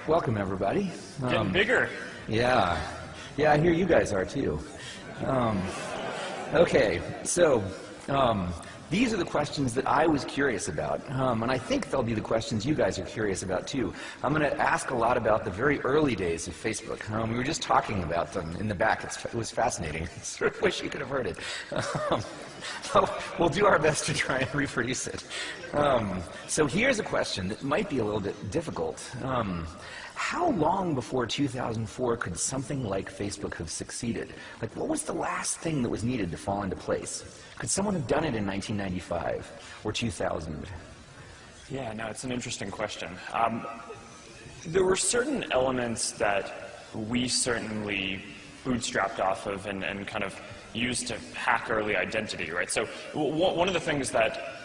welcome everybody. Getting bigger. Yeah, I hear you guys are too. Okay, so these are the questions that I was curious about, and I think they'll be the questions you guys are curious about too. I'm going to ask a lot about the very early days of Facebook. We were just talking about them in the back. It was fascinating. I sort of wish you could have heard it. We'll do our best to try and reproduce it. So here's a question that might be a little bit difficult. How long before 2004 could something like Facebook have succeeded? Like, what was the last thing that was needed to fall into place? Could someone have done it in 1995 or 2000? Yeah, no, it's an interesting question. There were certain elements that we certainly bootstrapped off of and kind of used to hack early identity, right? So one of the things that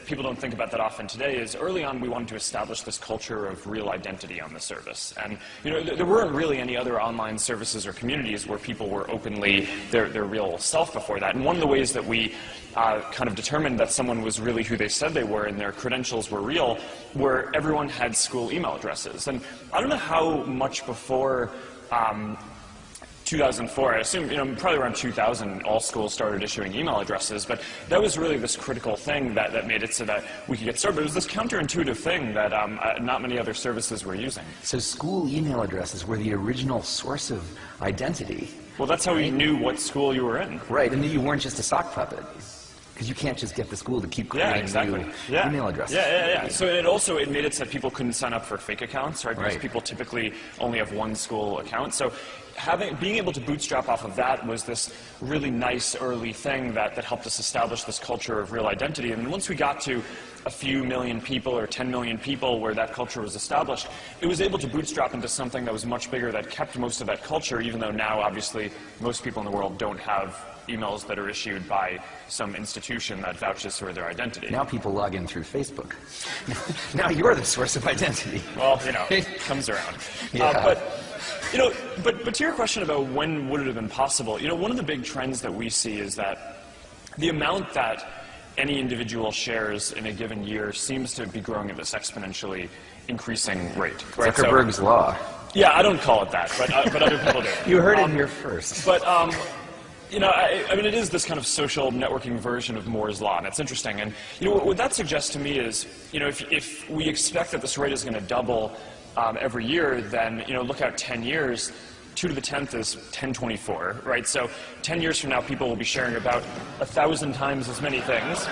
people don't think about that often today is early on we wanted to establish this culture of real identity on the service. And there weren't really any other online services or communities where people were openly their real self before that. And one of the ways that we kind of determined that someone was really who they said they were and their credentials were real were everyone had school email addresses. And I don't know how much before 2004, I assume, probably around 2000, all schools started issuing email addresses, but that was really this critical thing that made it so that we could get started. But it was this counterintuitive thing that not many other services were using. So school email addresses were the original source of identity. Well, that's how we knew what school you were in. Right, and you weren't just a sock puppet. Because you can't just get the school to keep creating new email addresses. Yeah. So it made it so that people couldn't sign up for fake accounts, right? Because people typically only have one school account. So being able to bootstrap off of that was this really nice early thing that helped us establish this culture of real identity. And once we got to a few million people or 10 million people where that culture was established, it was able to bootstrap into something that was much bigger that kept most of that culture, even though now, obviously, most people in the world don't have emails that are issued by some institution that vouches for their identity. Now people log in through Facebook. Now you're the source of identity. Well, it comes around. Yeah. But to your question about when would it have been possible, one of the big trends that we see is that the amount that any individual shares in a given year seems to be growing at this exponentially increasing rate. Right? Zuckerberg's law. Yeah, I don't call it that, but other people do. You heard it here first. But I mean, it is this kind of social networking version of Moore's Law, and it's interesting. And what that suggests to me is, if we expect that this rate is going to double every year, then look out 10 years. 2 to the 10th is 1024, right? So 10 years from now, people will be sharing about 1,000 times as many things.